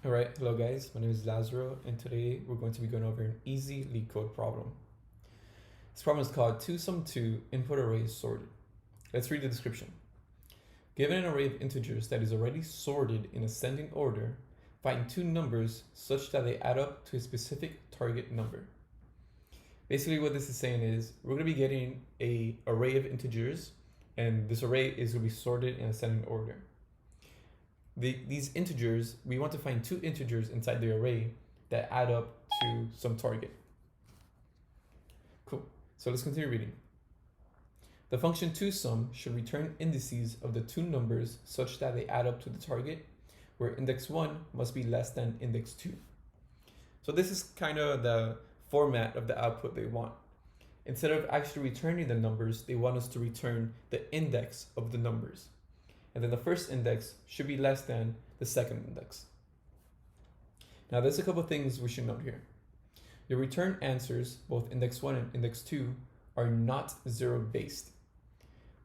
Alright, hello guys, my name is Lazaro and today we're going to be going over an easy LeetCode problem. This problem is called 2sum2 input array is sorted. Let's read the description. Given an array of integers that is already sorted in ascending order, find two numbers such that they add up to a specific target number. Basically what this is saying is we're going to be getting an array of integers and this array is going to be sorted in ascending order. These integers, we want to find two integers inside the array that add up to some target. Cool. So let's continue reading. The function 2sum should return indices of the two numbers such that they add up to the target, where index 1 must be less than index 2. So this is kind of the format of the output they want. Instead of actually returning the numbers, they want us to return the index of the numbers. And then the first index should be less than the second index. Now there's a couple of things we should note here. Your return answers, both index 1 and index 2, are not zero based.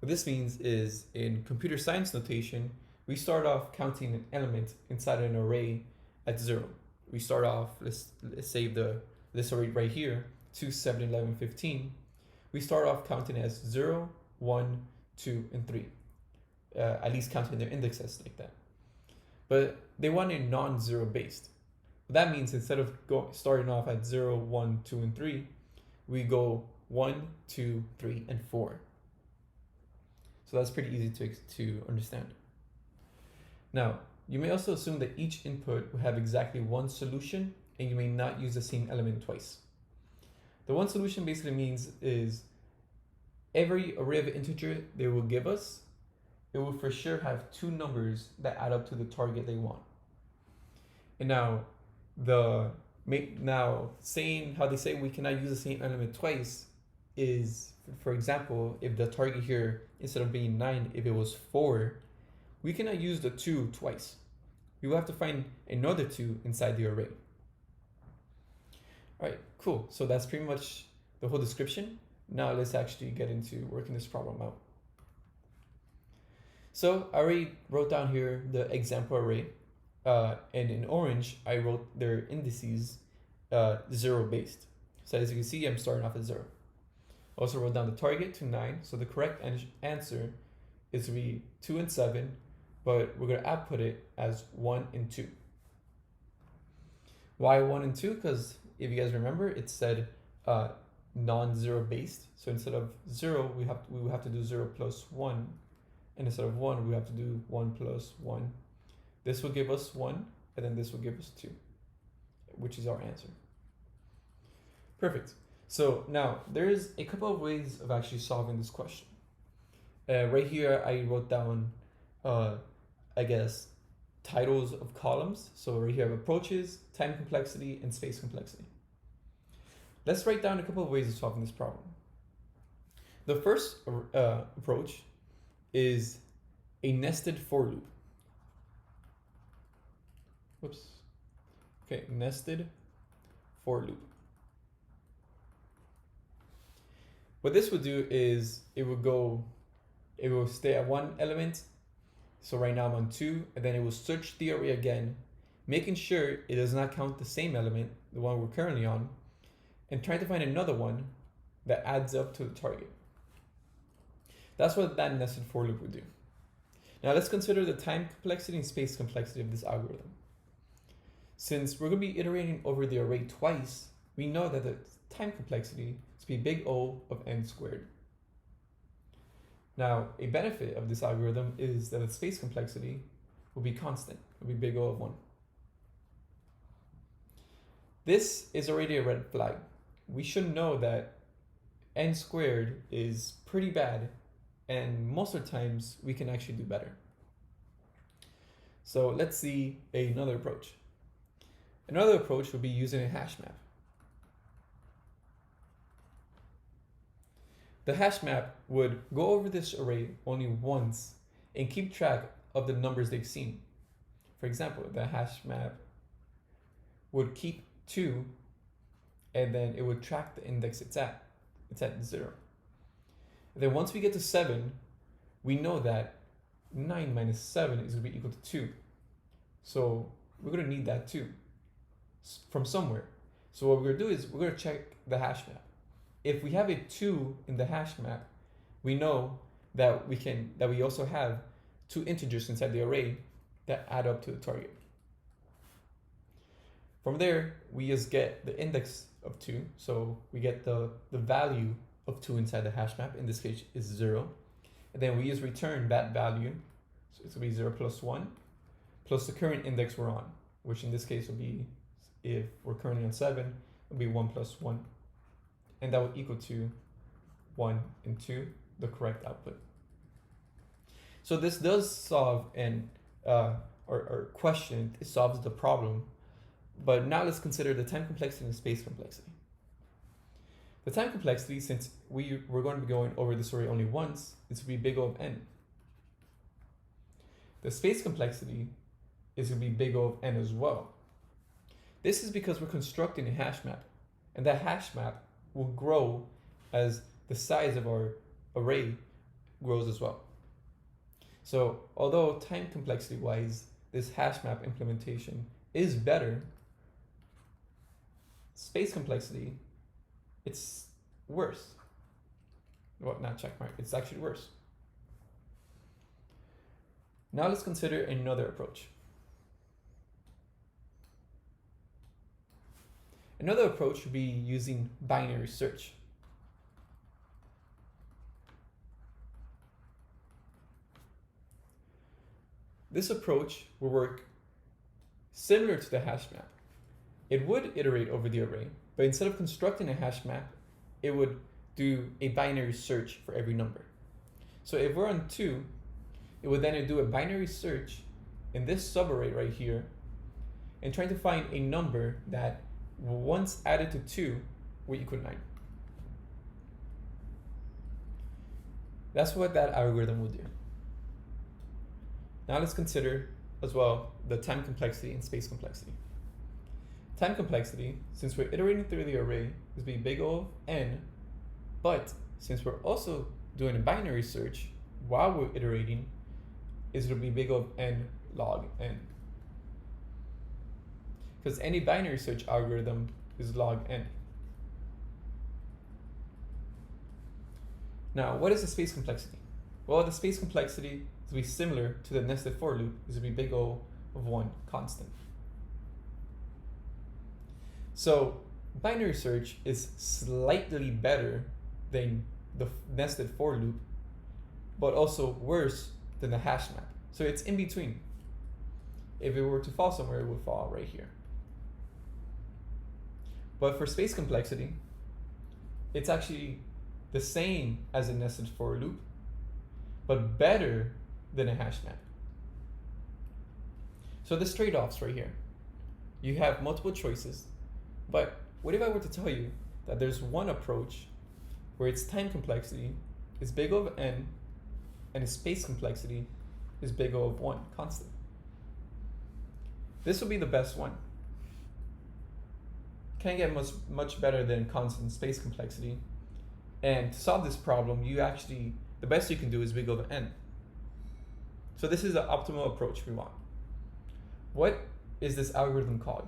What this means is in computer science notation, we start off counting an element inside an array at 0. We start off, let's say this array right here, 2, 7, 11, 15. We start off counting as 0, 1, 2, and 3. At least counting their indexes like that. But they want a non-zero based. That means instead of starting off at 0, 1, 2, and 3, we go 1, 2, 3, and 4. So that's pretty easy to understand. Now, you may also assume that each input will have exactly one solution and you may not use the same element twice. The one solution basically means is every array of integer they will give us, it will for sure have two numbers that add up to the target they want. And now, saying how they say we cannot use the same element twice is, for example, if the target here, instead of being 9, if it was 4, we cannot use the 2 twice. We will have to find another 2 inside the array. All right, cool. So that's pretty much the whole description. Now let's actually get into working this problem out. So I already wrote down here the example array, and in orange, I wrote their indices 0 based. So as you can see, I'm starting off at 0. I also wrote down the target to 9, so the correct answer is to be 2 and 7, but we're going to output it as 1 and 2. Why 1 and 2? Because if you guys remember, it said non-zero based. So instead of 0, we will have to do 0 plus 1. And instead of 1, we have to do 1 plus 1. This will give us 1, and then this will give us 2, which is our answer. Perfect. So now, there's a couple of ways of actually solving this question. Right here, I wrote down, I guess, titles of columns. So right here I have approaches, time complexity, and space complexity. Let's write down a couple of ways of solving this problem. The first approach is a nested for loop. Whoops. Okay, nested for loop. What this would do is it will stay at one element. So right now I'm on 2, and then it will search the array again, making sure it does not count the same element, the one we're currently on, and trying to find another one that adds up to the target. That's what that nested for loop would do. Now let's consider the time complexity and space complexity of this algorithm. Since we're going to be iterating over the array twice, we know that the time complexity is to be big O of n squared. Now, a benefit of this algorithm is that the space complexity will be constant. It will be big O of 1. This is already a red flag. We should know that n squared is pretty bad, and most of the times we can actually do better. So let's see another approach. Another approach would be using a hash map. The hash map would go over this array only once and keep track of the numbers they've seen. For example, the hash map would keep 2, and then it would track the index it's at. It's at 0. And then once we get to 7, we know that 9 minus 7 is going to be equal to 2. So we're going to need that too from somewhere. So what we're going to do is we're going to check the hash map. If we have a 2 in the hash map, we know that we also have 2 integers inside the array that add up to the target. From there, we just get the index of 2. So we get the value of 2 inside the hash map. In this case, is 0. And then we just return that value. So it's going to be 0 plus 1 plus the current index we're on, which in this case will be, if we're currently on 7, it will be 1 plus 1. And that will equal to 1 and 2, the correct output. So this does solve or question, it solves the problem. But now let's consider the time complexity and space complexity. The time complexity, since we're going to be going over this array only once, is going to be big O of n. The space complexity is going to be big O of n as well. This is because we're constructing a hash map, and that hash map will grow as the size of our array grows as well. So although time complexity wise, this hash map implementation is better, space complexity, it's worse. Well, not check mark, it's actually worse. Now let's consider another approach. Another approach would be using binary search. This approach will work similar to the hash map. It would iterate over the array, but instead of constructing a hash map, it would do a binary search for every number. So if we're on 2, it would then do a binary search in this subarray right here and trying to find a number that once added to 2 will equal 9. That's what that algorithm will do. Now let's consider as well the time complexity and space complexity. Time complexity, since we're iterating through the array, is be big O of n, but since we're also doing a binary search while we're iterating, is going to be big O of n log n. Because any binary search algorithm is log n. Now, what is the space complexity? Well, the space complexity is be similar to the nested for loop, is to be big O of 1 constant. So binary search is slightly better than the nested for loop, but also worse than the hash map. So it's in between. If it were to fall somewhere, it would fall right here. But for space complexity, it's actually the same as a nested for loop, but better than a hash map. So there's trade-offs right here. You have multiple choices, but what if I were to tell you that there's one approach where its time complexity is big O of n and its space complexity is big O of 1 constant? This will be the best one. Can't get much better than constant space complexity. And to solve this problem, the best you can do is big O of n. So this is the optimal approach we want. What is this algorithm called?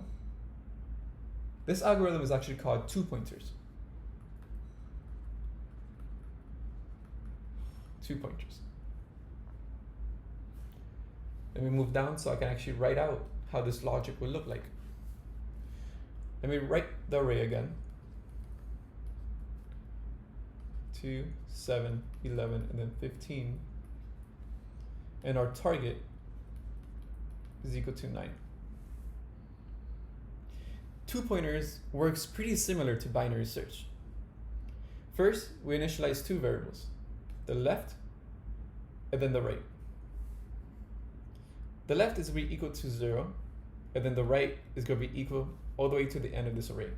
This algorithm is actually called 2 pointers. 2 pointers. Let me move down so I can actually write out how this logic will look like. Let me write the array again. 2, 7, 11, and then 15. And our target is equal to 9. 2 pointers works pretty similar to binary search. First, we initialize 2 variables, the left and then the right. The left is going to be equal to 0, and then the right is going to be equal all the way to the end of this array.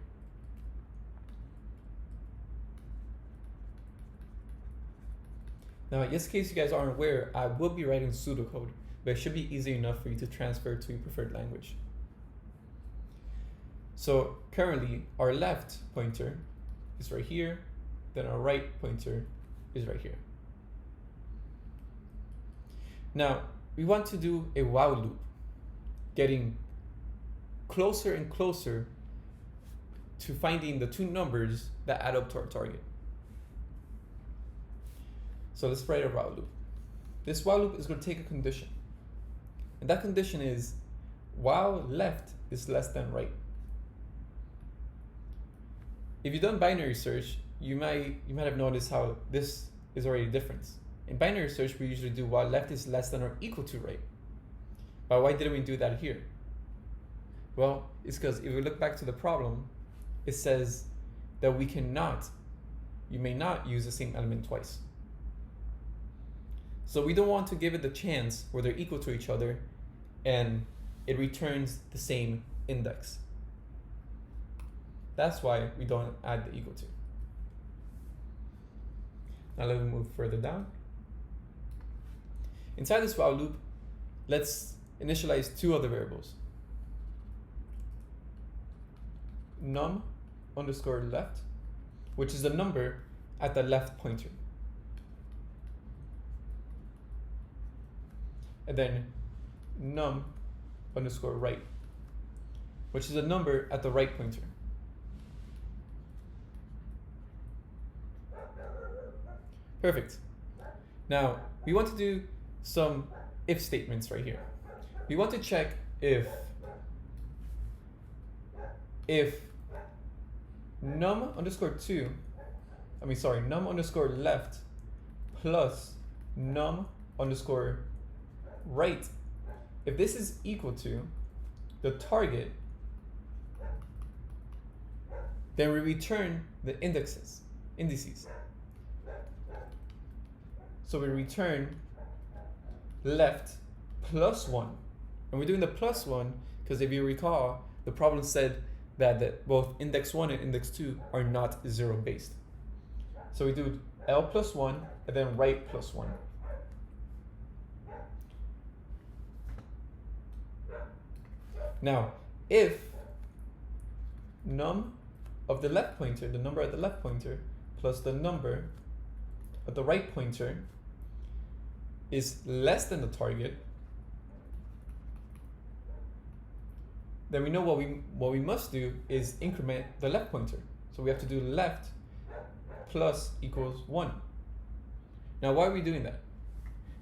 Now, just in case you guys aren't aware, I will be writing pseudocode, but it should be easy enough for you to transfer to your preferred language. So currently, our left pointer is right here, then our right pointer is right here. Now, we want to do a while loop, getting closer and closer to finding the two numbers that add up to our target. So let's write a while loop. This while loop is going to take a condition. And that condition is while left is less than right. If you've done binary search, you might have noticed how this is already a difference. In binary search, we usually do while left is less than or equal to right. But why didn't we do that here? Well, it's because if we look back to the problem, it says that you may not use the same element twice. So we don't want to give it the chance where they're equal to each other and it returns the same index. That's why we don't add the equal to. Now let me move further down. Inside this while loop, let's initialize two other variables. Num underscore left, which is the number at the left pointer. And then num underscore right, which is a number at the right pointer. Perfect. Now, we want to do some if statements right here. We want to check if num underscore left plus num underscore right, if this is equal to the target, then we return the indices. So we return left plus 1. And we're doing the plus 1 because if you recall, the problem said that both index 1 and index 2 are not 0 based. So we do L plus 1 and then right plus 1. Now, if num of the left pointer, the number at the left pointer, plus the number at the right pointer is less than the target, then we know what we must do is increment the left pointer. So we have to do left plus equals 1. Now, why are we doing that?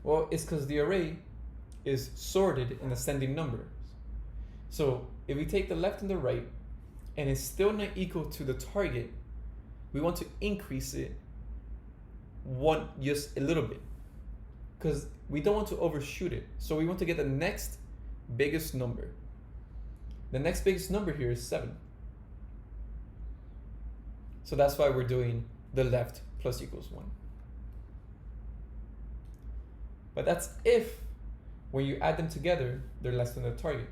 Well, it's because the array is sorted in ascending numbers. So if we take the left and the right and it's still not equal to the target, we want to increase it just a little bit because we don't want to overshoot it. So we want to get the next biggest number. The next biggest number here is 7. So that's why we're doing the left plus equals 1. But that's if when you add them together, they're less than the target.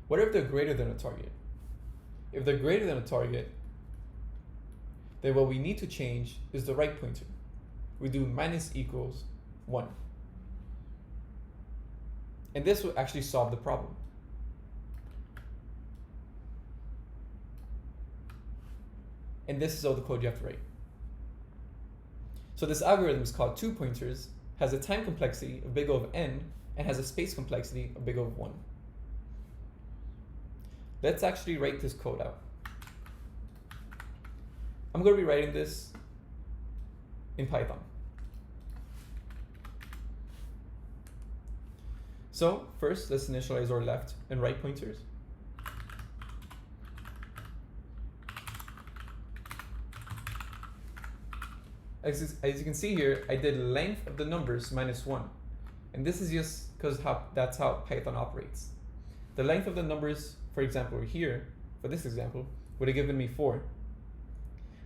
What if they're greater than a target? If they're greater than a target, then what we need to change is the right pointer. We do minus equals 1. And this will actually solve the problem. And this is all the code you have to write. So this algorithm is called two pointers, has a time complexity of big O of n, and has a space complexity of big O of 1. Let's actually write this code out. I'm going to be writing this in Python. So first, let's initialize our left and right pointers. As you can see here, I did length of the numbers minus 1. And this is just because that's how Python operates. The length of the numbers, for example, here, for this example, would have given me 4.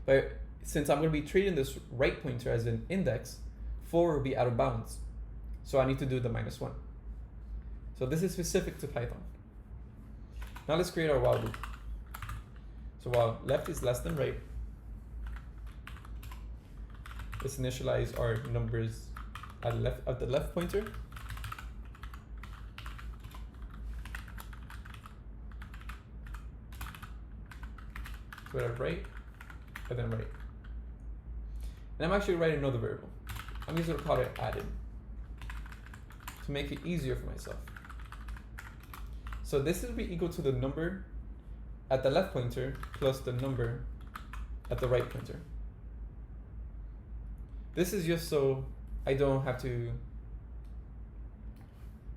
But since I'm going to be treating this right pointer as an index, 4 will be out of bounds. So I need to do the minus 1. So this is specific to Python. Now let's create our while loop. So while left is less than right, let's initialize our numbers at the left pointer. So we have right, and then right. And I'm actually writing another variable. I'm just going to call it added to make it easier for myself. So this will be equal to the number at the left pointer plus the number at the right pointer. This is just so I don't have to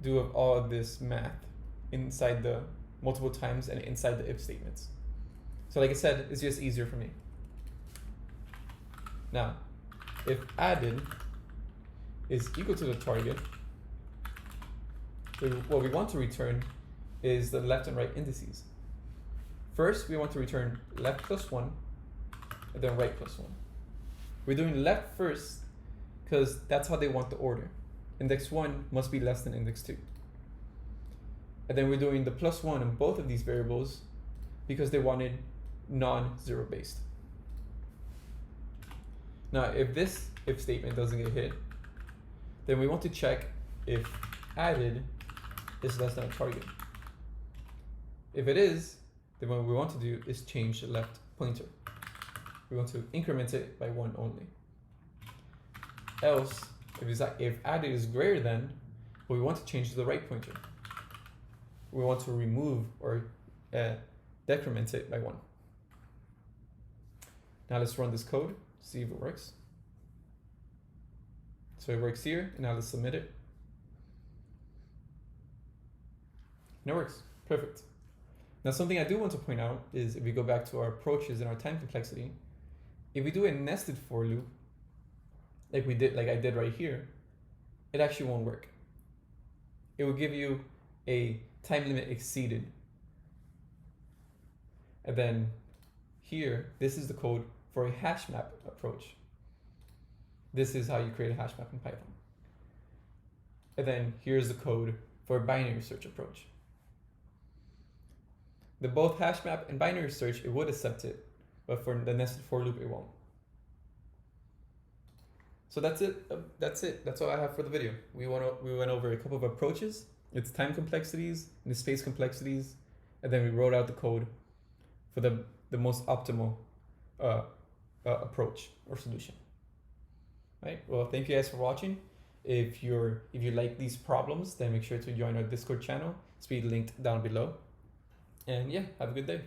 do all of this math inside the multiple times and inside the if statements. So like I said, it's just easier for me. Now, if added is equal to the target, what we want to return is the left and right indices. First, we want to return left plus 1, and then right plus 1. We're doing left first because that's how they want the order. Index 1 must be less than index 2. And then we're doing the plus 1 in both of these variables because they wanted non-zero based. Now, if this if statement doesn't get hit, then we want to check if added is less than a target. If it is, then what we want to do is change the left pointer. We want to increment it by 1 only. Else, if added is greater than, we want to change to the right pointer. We want to remove or decrement it by 1. Now let's run this code, see if it works. So it works here, and now let's submit it. And it works, perfect. Now something I do want to point out is if we go back to our approaches and our time complexity, if we do a nested for loop, like I did right here, it actually won't work. It will give you a time limit exceeded. And then here, this is the code for a HashMap approach. This is how you create a hash map in Python. And then here's the code for a binary search approach. The both HashMap and binary search, it would accept it, but for the nested for loop, it won't. So that's it. That's all I have for the video. We went over a couple of approaches, its time complexities, and the space complexities, and then we wrote out the code for the most optimal approach or solution. Right. Well, thank you guys for watching. If you like these problems, then make sure to join our Discord channel. It's be linked down below. And yeah, have a good day.